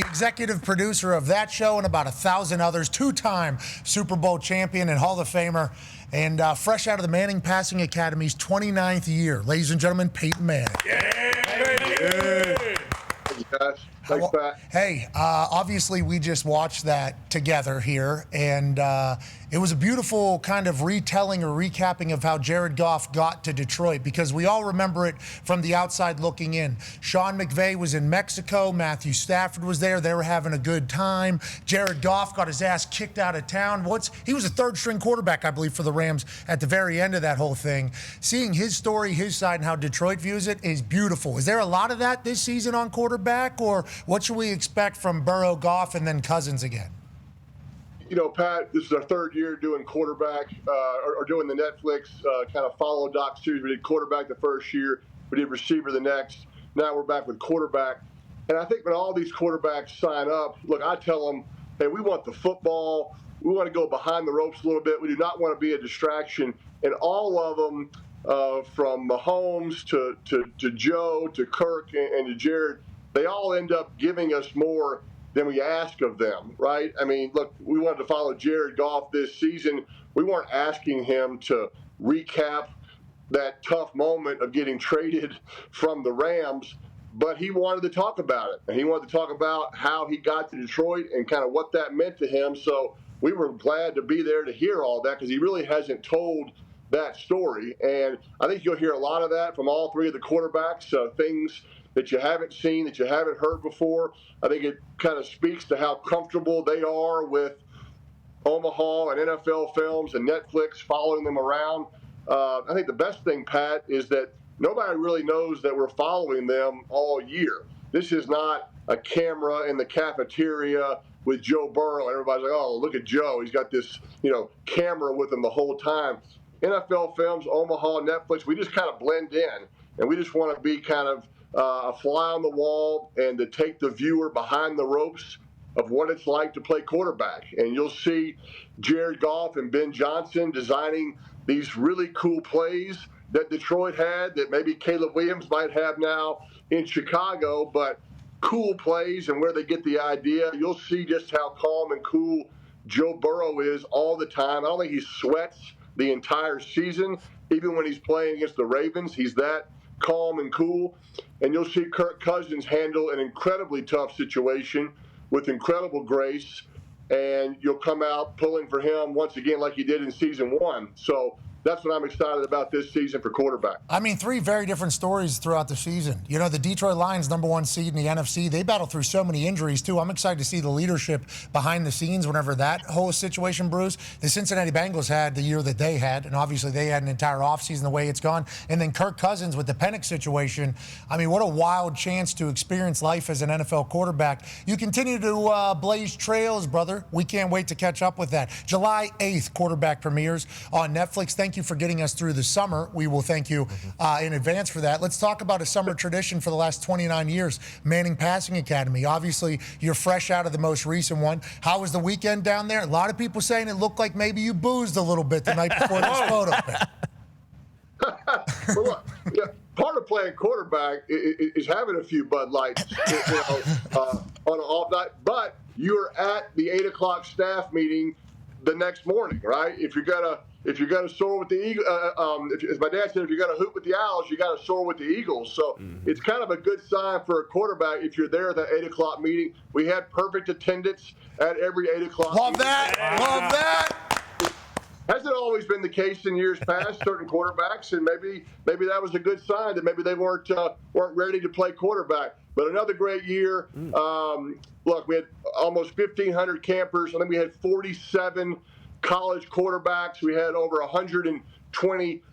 executive producer of that show and about 1,000 others, two-time Super Bowl champion and Hall of Famer, and fresh out of the Manning Passing Academy's 29th year. Ladies and gentlemen, Peyton Manning. Thanks, Pat. Hey, obviously we just watched that together here, and it was a beautiful kind of retelling or recapping of how Jared Goff got to Detroit, because we all remember it from the outside looking in. Sean McVay was in Mexico. Matthew Stafford was there. They were having a good time. Jared Goff got his ass kicked out of town. He was a third-string quarterback, I believe, for the Rams at the very end of that whole thing. Seeing his story, his side, and how Detroit views it is beautiful. Is there a lot of that this season on quarterback, or what should we expect from Burrow, Goff, and then Cousins again? You know, Pat, this is our third year doing quarterback, or doing the Netflix kind of follow doc series. We did quarterback the first year. We did receiver the next. Now we're back with quarterback. And I think when all these quarterbacks sign up, look, I tell them, hey, we want the football. We want to go behind the ropes a little bit. We do not want to be a distraction. And all of them, from Mahomes to Joe to Kirk and to Jared, they all end up giving us more than we ask of them, right? I mean, look, we wanted to follow Jared Goff this season. We weren't asking him to recap that tough moment of getting traded from the Rams, but he wanted to talk about it. And he wanted to talk about how he got to Detroit and kind of what that meant to him. So we were glad to be there to hear all that, because he really hasn't told that story. And I think you'll hear a lot of that from all three of the quarterbacks, things that you haven't seen, that you haven't heard before. I think it kind of speaks to how comfortable they are with Omaha and NFL films and Netflix following them around. I think the best thing, Pat, is that nobody really knows that we're following them all year. This is not a camera in the cafeteria with Joe Burrow. Everybody's like, oh, look at Joe. He's got this, camera with him the whole time. NFL films, Omaha, Netflix, we just kind of blend in, and we just want to be kind of a fly on the wall and to take the viewer behind the ropes of what it's like to play quarterback. And you'll see Jared Goff and Ben Johnson designing these really cool plays that Detroit had that maybe Caleb Williams might have now in Chicago, but cool plays and where they get the idea. You'll see just how calm and cool Joe Burrow is all the time. I don't think he sweats the entire season. Even when he's playing against the Ravens, he's that calm and cool. And you'll see Kirk Cousins handle an incredibly tough situation with incredible grace, and you'll come out pulling for him once again like you did in season one. So that's what I'm excited about this season for quarterback. I mean, three very different stories throughout the season. The Detroit Lions, #1 seed in the NFC, they battle through so many injuries, too. I'm excited to see the leadership behind the scenes whenever that whole situation brews. The Cincinnati Bengals had the year that they had, and obviously they had an entire offseason the way it's gone. And then Kirk Cousins with the Penix situation. I mean, what a wild chance to experience life as an NFL quarterback. You continue to blaze trails, brother. We can't wait to catch up with that. July 8th, quarterback premieres on Netflix. Thank you for getting us through the summer. We will thank you in advance for that. Let's talk about a summer tradition for the last 29 years, Manning Passing Academy. Obviously, you're fresh out of the most recent one. How was the weekend down there? A lot of people saying it looked like maybe you boozed a little bit the night before this photo. Well, look, part of playing quarterback is having a few Bud Lights on an off night, but you're at the 8 o'clock staff meeting the next morning, right? If you're gonna soar with the Eagles, as my dad said, if you're gonna hoot with the Owls, you got to soar with the Eagles. So it's kind of a good sign for a quarterback if you're there at that 8 o'clock meeting. We had perfect attendance at every 8 o'clock. Love that. Love that. Hasn't always been the case in years past, certain quarterbacks, and maybe that was a good sign that maybe they weren't ready to play quarterback. But another great year. Look, we had almost 1,500 campers. I think we had 47 college quarterbacks. We had over 120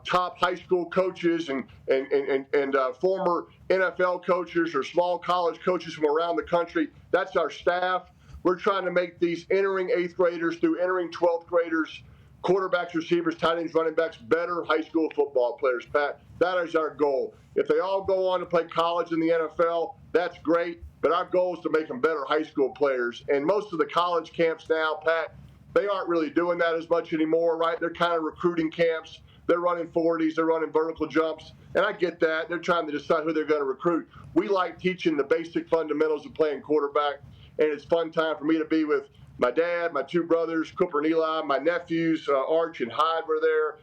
top high school coaches and former NFL coaches or small college coaches from around the country. That's our staff. We're trying to make these entering 8th graders through entering 12th graders, quarterbacks, receivers, tight ends, running backs, better high school football players, Pat. That is our goal. If they all go on to play college in the NFL, that's great. But our goal is to make them better high school players. And most of the college camps now, Pat, they aren't really doing that as much anymore, right? They're kind of recruiting camps. they're running 40s, they're running vertical jumps, and I get that. They're trying to decide who they're going to recruit. We like teaching the basic fundamentals of playing quarterback, and it's fun time for me to be with my dad, my two brothers, Cooper and Eli, my nephews, Arch and Hyde were there.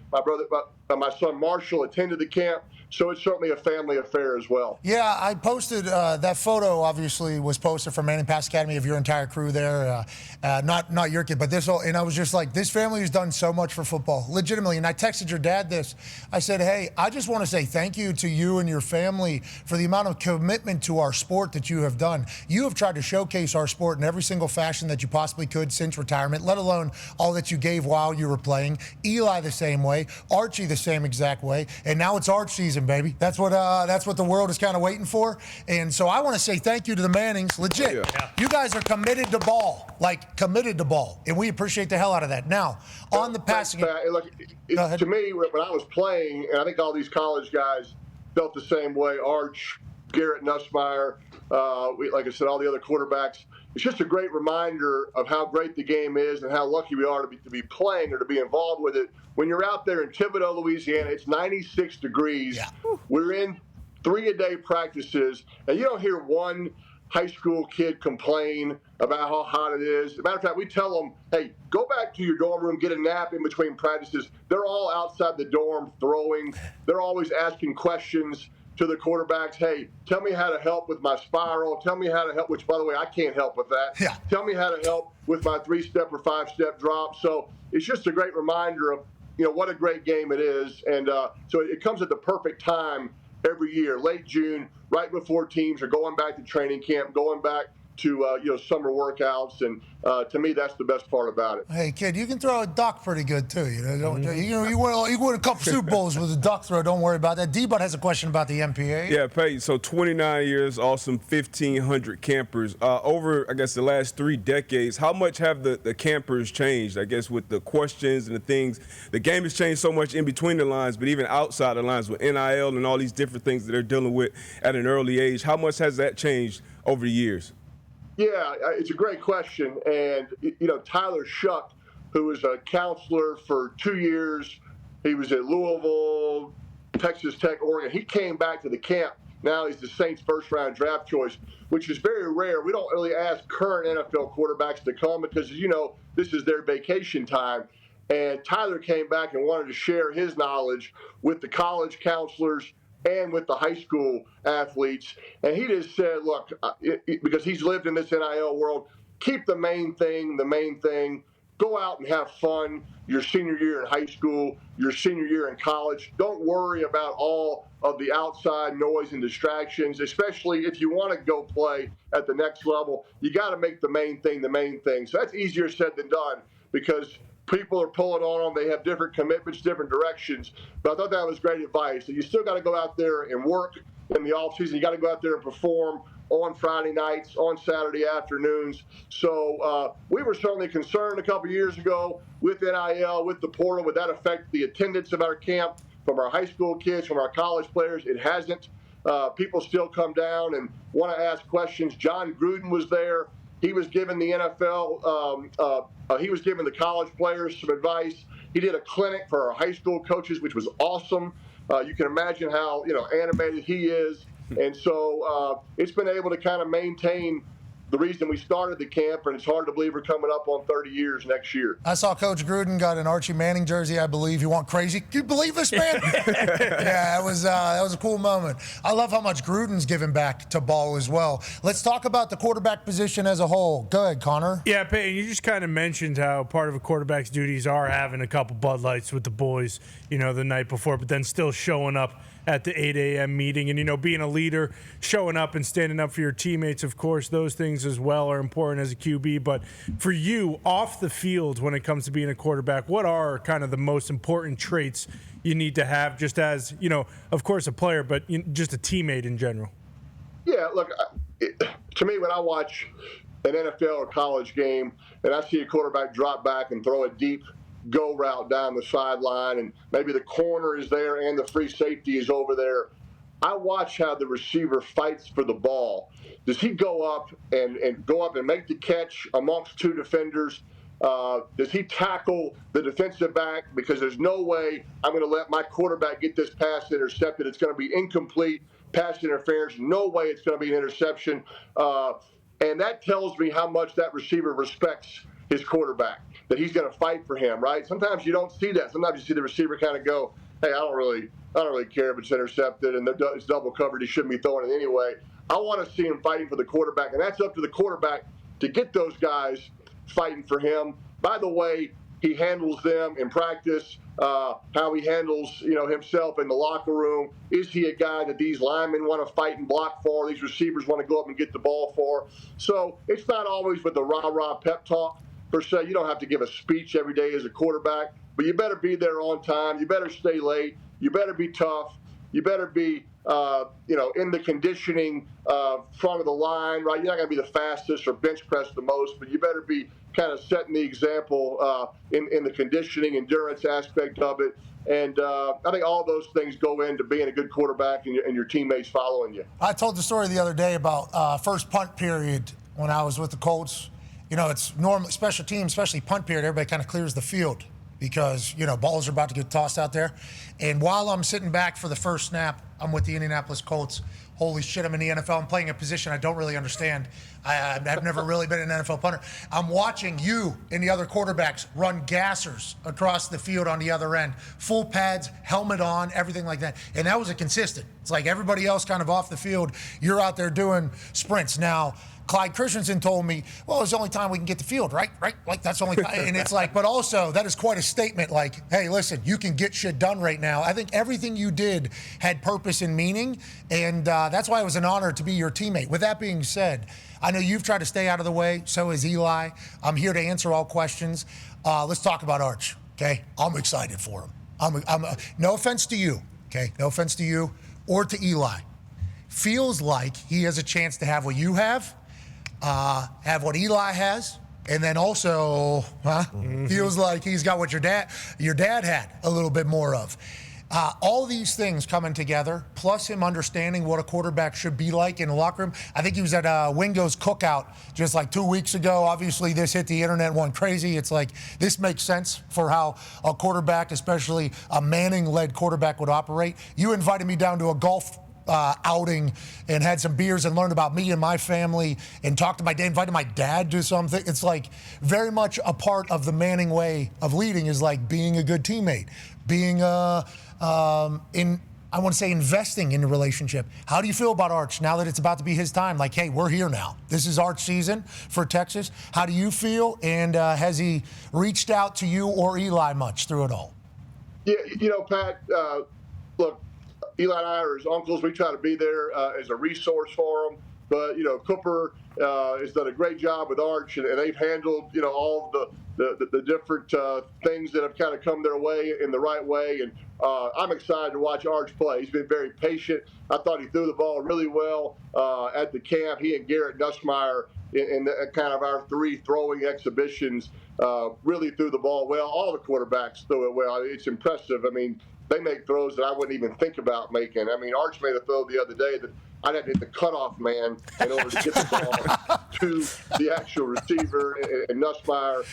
My son Marshall attended the camp. So it's certainly a family affair as well. Yeah, I posted that photo. Obviously, was posted from Manning Pass Academy of your entire crew there. Not your kid, but this whole. And I was just like, this family has done so much for football, legitimately. And I texted your dad this. I said, hey, I just want to say thank you to you and your family for the amount of commitment to our sport that you have done. You have tried to showcase our sport in every single fashion that you possibly could since retirement, let alone all that you gave while you were playing. Eli the same way, Archie the same exact way, and now it's Arch season, baby. That's what the world is kind of waiting for. And so I want to say thank you to the Mannings. Legit. Yeah. You guys are committed to ball. And we appreciate the hell out of that. Now, on the passing. Look, to me, when I was playing, and I think all these college guys felt the same way, Arch, Garrett Nussmeier, like I said, all the other quarterbacks, it's just a great reminder of how great the game is and how lucky we are to be playing or to be involved with it. When you're out there in Thibodaux, Louisiana, it's 96 degrees. Yeah. We're in 3-a-day practices, and you don't hear one high school kid complain about how hot it is. As a matter of fact, we tell them, hey, go back to your dorm room, get a nap in between practices. They're all outside the dorm throwing. They're always asking questions to the quarterbacks. Hey, tell me how to help with my spiral. Tell me how to help, which, by the way, I can't help with that. Yeah. Tell me how to help with my 3-step or 5-step drop. So it's just a great reminder of, what a great game it is. And so it comes at the perfect time every year, late June, right before teams are going back to training camp, going back to summer workouts, and to me, that's the best part about it. Hey, kid, you can throw a duck pretty good too. You win a couple Super Bowls with a duck throw. Don't worry about that. D-Bud has a question about the MPA. Yeah, Peyton. So 29 years, awesome, 1,500 campers. Over, I guess, the last 3 decades, how much have the campers changed? I guess with the questions and the things, the game has changed so much in between the lines, but even outside the lines with NIL and all these different things that they're dealing with at an early age. How much has that changed over the years? Yeah, it's a great question. And, Tyler Shuck, who was a counselor for 2 years, he was at Louisville, Texas Tech, Oregon. He came back to the camp. Now he's the Saints' first-round draft choice, which is very rare. We don't really ask current NFL quarterbacks to come because, this is their vacation time. And Tyler came back and wanted to share his knowledge with the college counselors and with the high school athletes. And he just said, look, because he's lived in this NIL world, keep the main thing. Go out and have fun your senior year in high school, your senior year in college. Don't worry about all of the outside noise and distractions, especially if you want to go play at the next level. You got to make the main thing the main thing. So that's easier said than done because people are pulling on them. They have different commitments, different directions. But I thought that was great advice. So you still got to go out there and work in the offseason. You got to go out there and perform on Friday nights, on Saturday afternoons. So we were certainly concerned a couple years ago with NIL, with the portal. Would that affect the attendance of our camp from our high school kids, from our college players? It hasn't. People still come down and want to ask questions. John Gruden was there. He was giving the NFL, he was giving the college players some advice. He did a clinic for our high school coaches, which was awesome. You can imagine how animated he is. And so it's been able to kind of maintain the reason we started the camp, and it's hard to believe we're coming up on 30 years next year. I saw Coach Gruden got an Archie Manning jersey, I believe. You want crazy? Can you believe this, man? Yeah, that was a cool moment. I love how much Gruden's given back to ball as well. Let's talk about the quarterback position as a whole. Go ahead, Connor. Yeah, Peyton, you just kind of mentioned how part of a quarterback's duties are having a couple Bud Lights with the boys, the night before, but then still showing up at the 8 a.m. meeting and, being a leader, showing up and standing up for your teammates. Of course, those things as well are important as a QB. But for you, off the field, when it comes to being a quarterback, what are kind of the most important traits you need to have just as, of course, a player, but just a teammate in general? Yeah, look, to me, when I watch an NFL or college game and I see a quarterback drop back and throw a deep go route down the sideline, and maybe the corner is there and the free safety is over there, I watch how the receiver fights for the ball. Does he go up and make the catch amongst two defenders? Does he tackle the defensive back? Because there's no way I'm going to let my quarterback get this pass intercepted. It's going to be incomplete pass interference. No way it's going to be an interception. And that tells me how much that receiver respects his quarterback, that he's going to fight for him, right? Sometimes you don't see that. Sometimes you see the receiver kind of go, hey, I don't really care if it's intercepted and it's double covered. He shouldn't be throwing it anyway. I want to see him fighting for the quarterback, and that's up to the quarterback to get those guys fighting for him. By the way, he handles them in practice, how he handles, himself in the locker room. Is he a guy that these linemen want to fight and block for? These receivers want to go up and get the ball for? So it's not always with the rah-rah pep talk per se. You don't have to give a speech every day as a quarterback, but you better be there on time. You better stay late. You better be tough. You better be, in the conditioning front of the line, right? You're not going to be the fastest or bench press the most, but you better be kind of setting the example in the conditioning, endurance aspect of it. And I think all those things go into being a good quarterback and your teammates following you. I told the story the other day about first punt period when I was with the Colts. It's normally special teams, especially punt period, everybody kind of clears the field because, balls are about to get tossed out there. And while I'm sitting back for the first snap, I'm with the Indianapolis Colts. Holy shit, I'm in the NFL. I'm playing a position I don't really understand. I've never really been an NFL punter. I'm watching you and the other quarterbacks run gassers across the field on the other end. Full pads, helmet on, everything like that. And that was a consistent. It's like everybody else kind of off the field. You're out there doing sprints. Now, Clyde Christensen told me, well, it's the only time we can get the field, right? Like, that's only time. And it's like, but also, that is quite a statement like, hey, listen, you can get shit done right now. I think everything you did had purpose and meaning, and that's why it was an honor to be your teammate. With that being said, I know you've tried to stay out of the way, so has Eli. I'm here to answer all questions. Let's talk about Arch, okay? I'm excited for him. No offense to you, okay? No offense to you or to Eli. Feels like he has a chance to have what you have what Eli has, and then also feels like he's got what your dad had a little bit more of. All these things coming together, plus him understanding what a quarterback should be like in the locker room. I think he was at Wingo's cookout just like 2 weeks ago. Obviously, this hit the internet, went crazy. It's like, this makes sense for how a quarterback, especially a Manning-led quarterback, would operate. You invited me down to a golf outing and had some beers and learned about me and my family and talked to my dad, invited my dad to something. It's like very much a part of the Manning way of leading is like being a good teammate, being I want to say investing in the relationship. How do you feel about Arch now that it's about to be his time? Like, hey, we're here now. This is Arch season for Texas. How do you feel? And has he reached out to you or Eli much through it all? Yeah, Pat, look, Eli and I are his uncles. We try to be there as a resource for him. But, Cooper has done a great job with Arch, and they've handled, all of the different things that have kind of come their way in the right way. And I'm excited to watch Arch play. He's been very patient. I thought he threw the ball really well at the camp. He and Garrett Nussmeier in kind of our three throwing exhibitions really threw the ball well. All the quarterbacks threw it well. It's impressive. I mean, they make throws that I wouldn't even think about making. I mean, Arch made a throw the other day that I'd have to hit the cutoff man in order to get the ball to the actual receiver. And Nussmeier,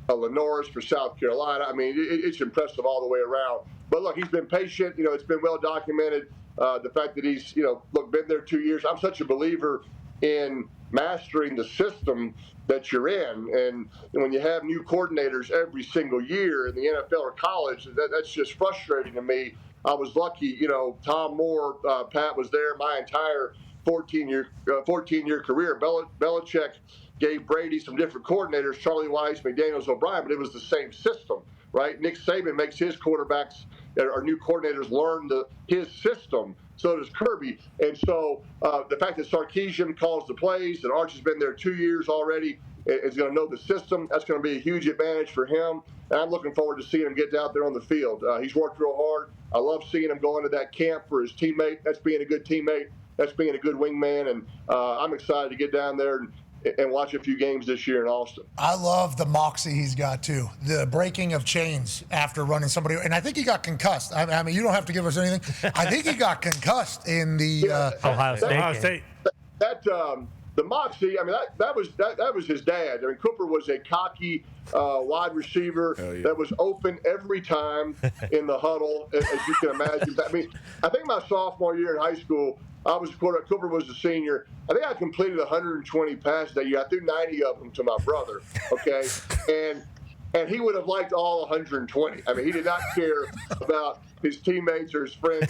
Lenoris for South Carolina. I mean, it's impressive all the way around. But look, he's been patient. It's been well documented. The fact that he's, been there 2 years. I'm such a believer in mastering the system that you're in. And when you have new coordinators every single year in the NFL or college, that's just frustrating to me. I was lucky, Tom Moore, Pat was there my entire 14-year career. Belichick gave Brady some different coordinators, Charlie Weiss, McDaniels, O'Brien, but it was the same system, right? Nick Saban makes his quarterbacks, our new coordinators, learn his system. So does Kirby. And so the fact that Sarkisian calls the plays and Arch has been there 2 years already, is going to know the system. That's going to be a huge advantage for him. And I'm looking forward to seeing him get out there on the field. He's worked real hard. I love seeing him go into that camp for his teammate. That's being a good teammate. That's being a good wingman. And I'm excited to get down there and watch a few games this year in Austin. I love the moxie he's got, too. The breaking of chains after running somebody. And I think he got concussed. I mean, you don't have to give us anything. I think he got concussed in the Ohio State. the moxie, I mean, that was his dad. I mean, Cooper was a cocky wide receiver that was open every time in the huddle, as you can imagine. I mean, I think my sophomore year in high school, Cooper was a senior. I think I completed 120 passes that year. I threw 90 of them to my brother, okay? And he would have liked all 120. I mean, he did not care about his teammates or his friends.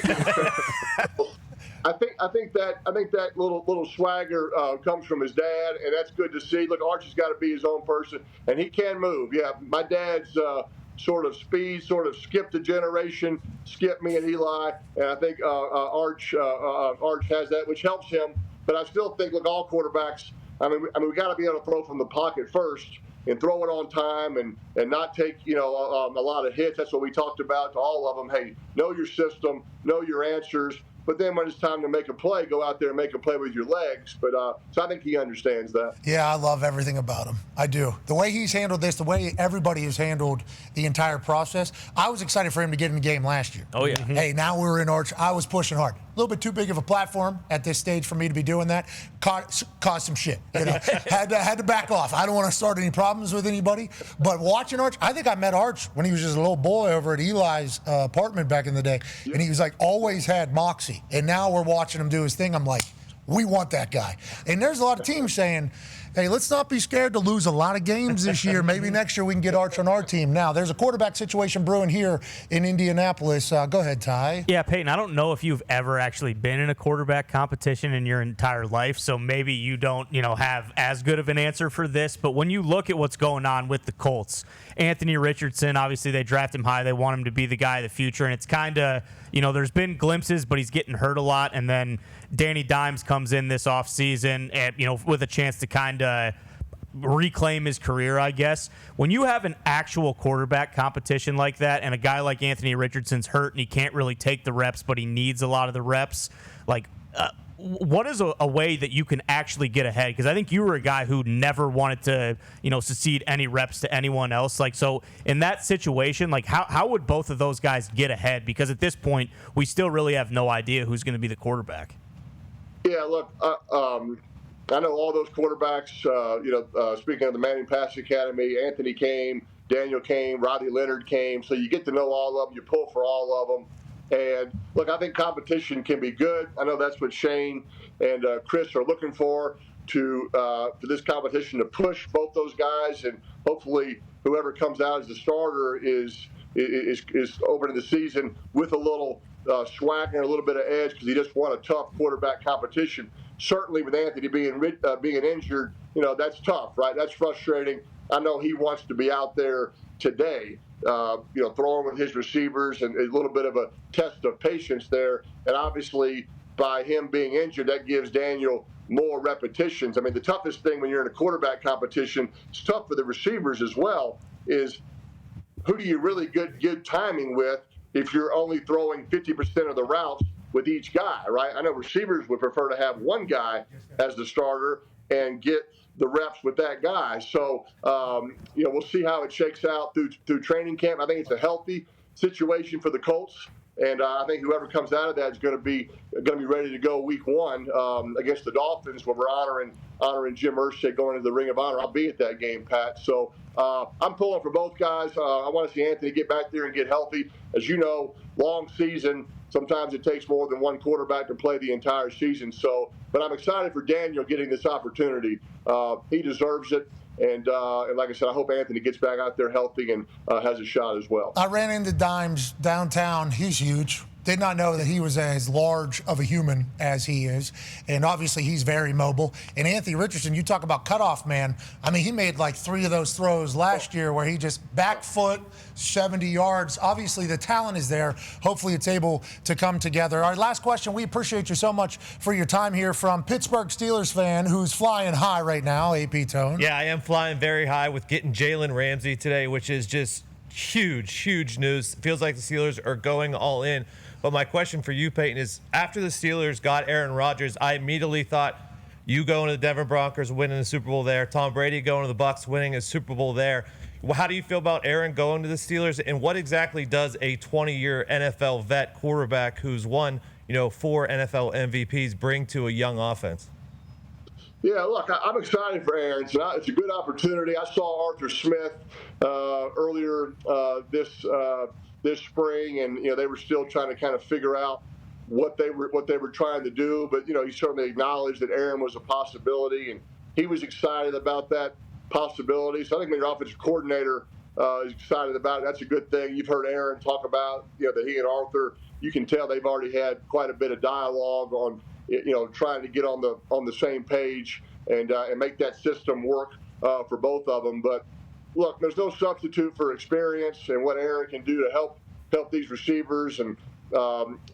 I think that little swagger comes from his dad, and that's good to see. Look, Archie's got to be his own person, and he can move. Yeah, my dad's sort of speed sort of skipped a generation, skipped me and Eli, and I think Arch has that, which helps him. But I still think, look, all quarterbacks. I mean, we got to be able to throw from the pocket first and throw it on time and not take a lot of hits. That's what we talked about to all of them. Hey, know your system, know your answers. But then when it's time to make a play, go out there and make a play with your legs. But so I think he understands that. Yeah, I love everything about him. I do. The way he's handled this, the way everybody has handled the entire process. I was excited for him to get in the game last year. Oh, yeah. Mm-hmm. Hey, now we're in Arch. I was pushing hard. A little bit too big of a platform at this stage for me to be doing that. Caused some shit. Had to back off. I don't want to start any problems with anybody. But watching Arch, I think I met Arch when he was just a little boy over at Eli's apartment back in the day. And he was like, always had moxie. And now we're watching him do his thing. I'm like, we want that guy. And there's a lot of teams saying, hey, let's not be scared to lose a lot of games this year. Maybe next year we can get Arch on our team. Now, there's a quarterback situation brewing here in Indianapolis. Go ahead, Ty. Yeah, Peyton, I don't know if you've ever actually been in a quarterback competition in your entire life, so maybe you don't, have as good of an answer for this. But when you look at what's going on with the Colts, Anthony Richardson, obviously they draft him high. They want him to be the guy of the future, and it's kind of, there's been glimpses, but he's getting hurt a lot. And then Danny Dimes comes in this offseason and, with a chance to kind of reclaim his career, I guess. When you have an actual quarterback competition like that and a guy like Anthony Richardson's hurt and he can't really take the reps, but he needs a lot of the reps, what is a way that you can actually get ahead? Because I think you were a guy who never wanted to, succeed any reps to anyone else. So in that situation, how would both of those guys get ahead? Because at this point, we still really have no idea who's going to be the quarterback. Yeah, look, I know all those quarterbacks. Speaking of the Manning Pass Academy, Anthony came, Daniel came, Rodney Leonard came. So you get to know all of them. You pull for all of them. And look, I think competition can be good. I know that's what Shane and Chris are looking for this competition to push both those guys, and hopefully whoever comes out as the starter is over the season with a little swag and a little bit of edge because he just won a tough quarterback competition. Certainly with Anthony being injured, that's tough, right? That's frustrating. I know he wants to be out there today. Throwing with his receivers and a little bit of a test of patience there. And obviously, by him being injured, that gives Daniel more repetitions. I mean, the toughest thing when you're in a quarterback competition, it's tough for the receivers as well, is who do you really good timing with if you're only throwing 50% of the routes with each guy, right? I know receivers would prefer to have one guy as the starter and get the reps with that guy. So, we'll see how it shakes out through training camp. I think it's a healthy situation for the Colts. And I think whoever comes out of that is going to be ready to go week one against the Dolphins, where we're honoring Jim Irsay going into the Ring of Honor. I'll be at that game, Pat. So I'm pulling for both guys. I want to see Anthony get back there and get healthy. As you know, long season. Sometimes it takes more than one quarterback to play the entire season. So, but I'm excited for Daniel getting this opportunity. He deserves it. And like I said, I hope Anthony gets back out there healthy and has a shot as well. I ran into Dimes downtown. He's huge. Did not know that he was as large of a human as he is. And obviously he's very mobile. And Anthony Richardson, you talk about cutoff man. I mean, he made like 3 of those throws last year where he just back foot, 70 yards. Obviously the talent is there. Hopefully it's able to come together. All right, last question. We appreciate you so much for your time here from Pittsburgh Steelers fan who's flying high right now, AP Tone. Yeah, I am flying very high with getting Jalen Ramsey today, which is just huge news. Feels like the Steelers are going all in. But my question for you, Peyton, is after the Steelers got Aaron Rodgers, I immediately thought you going to the Denver Broncos, winning the Super Bowl there, Tom Brady going to the Bucs, winning a Super Bowl there. How do you feel about Aaron going to the Steelers, and what exactly does a 20-year NFL vet quarterback who's won, 4 NFL MVPs bring to a young offense? Yeah, look, I'm excited for Aaron. It's a good opportunity. I saw Arthur Smith earlier this spring, and they were still trying to kind of figure out what they were trying to do. But he certainly acknowledged that Aaron was a possibility, and he was excited about that possibility. So I think when your offensive coordinator is excited about it, that's a good thing. You've heard Aaron talk about that he and Arthur. You can tell they've already had quite a bit of dialogue on trying to get on the same page and make that system work for both of them. But look, there's no substitute for experience and what Aaron can do to help these receivers. And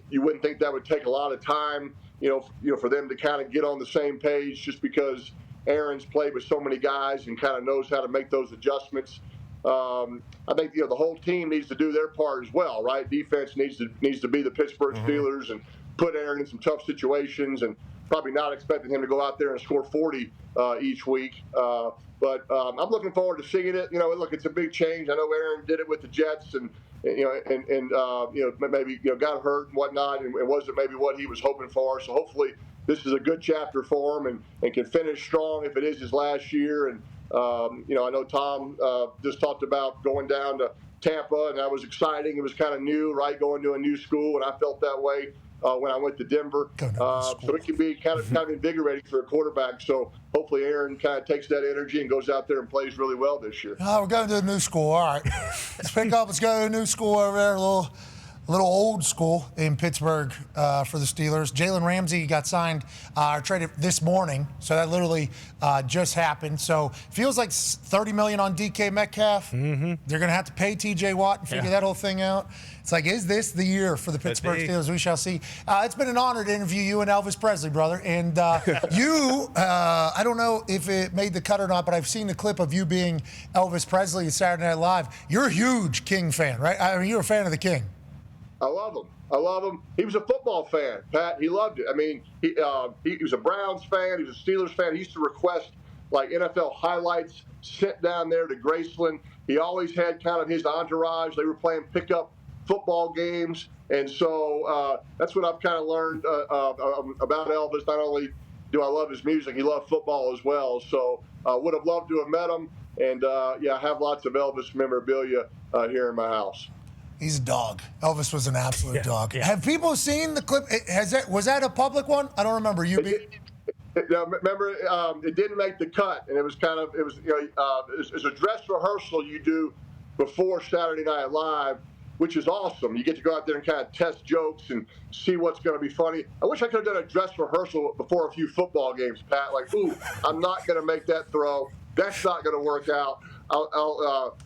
you wouldn't think that would take a lot of time, for them to kind of get on the same page, just because Aaron's played with so many guys and kind of knows how to make those adjustments. I think the whole team needs to do their part as well, right? Defense needs to be the Pittsburgh Steelers and put Aaron in some tough situations, and probably not expecting him to go out there and score 40 each week. But I'm looking forward to seeing it. Look, it's a big change. I know Aaron did it with the Jets, and maybe got hurt and whatnot, and it wasn't maybe what he was hoping for. So hopefully this is a good chapter for him and can finish strong if it is his last year. And I know Tom just talked about going down to Tampa, and that was exciting. It was kind of new, right, going to a new school, and I felt that way when I went to Denver. So it can be kind of invigorating for a quarterback. So hopefully Aaron kind of takes that energy and goes out there and plays really well this year. We're going to a new school. All right. Let's pick up. Let's go to a new school over there, a little old school in Pittsburgh for the Steelers. Jalen Ramsey got signed or traded this morning, so that literally just happened. So feels like $30 million on DK Metcalf. Mm-hmm. They're going to have to pay T.J. Watt and figure that whole thing out. It's like, is this the year for the Pittsburgh Steelers? We shall see. It's been an honor to interview you and Elvis Presley, brother. And I don't know if it made the cut or not, but I've seen the clip of you being Elvis Presley at Saturday Night Live. You're a huge King fan, right? I mean, you're a fan of the King. I love him. He was a football fan, Pat. He loved it. I mean, he was a Browns fan. He was a Steelers fan. He used to request, like, NFL highlights sent down there to Graceland. He always had kind of his entourage. They were playing pickup football games. And so that's what I've kind of learned about Elvis. Not only do I love his music, he loved football as well. So would have loved to have met him. And, I have lots of Elvis memorabilia here in my house. He's a dog. Elvis was an absolute dog. Yeah. Have people seen the clip? Was that a public one? I don't remember. Remember, it didn't make the cut, and it was a dress rehearsal you do before Saturday Night Live, which is awesome. You get to go out there and kind of test jokes and see what's going to be funny. I wish I could have done a dress rehearsal before a few football games, Pat. Like, ooh, I'm not going to make that throw. That's not going to work out. I'll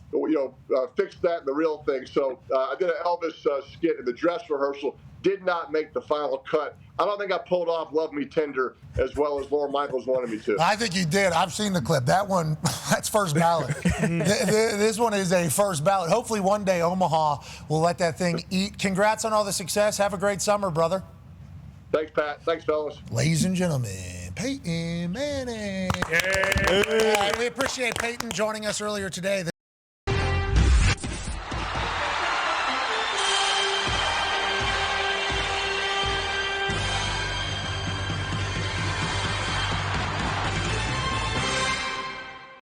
fix that in the real thing. So I did an Elvis skit in the dress rehearsal. Did not make the final cut. I don't think I pulled off "Love Me Tender" as well as Lorne Michaels wanted me to. I think you did. I've seen the clip. That one, that's first ballot. This one is a first ballot. Hopefully one day Omaha will let that thing eat. Congrats on all the success. Have a great summer, brother. Thanks, Pat. Thanks, fellas. Ladies and gentlemen, Peyton Manning. We appreciate Peyton joining us earlier today.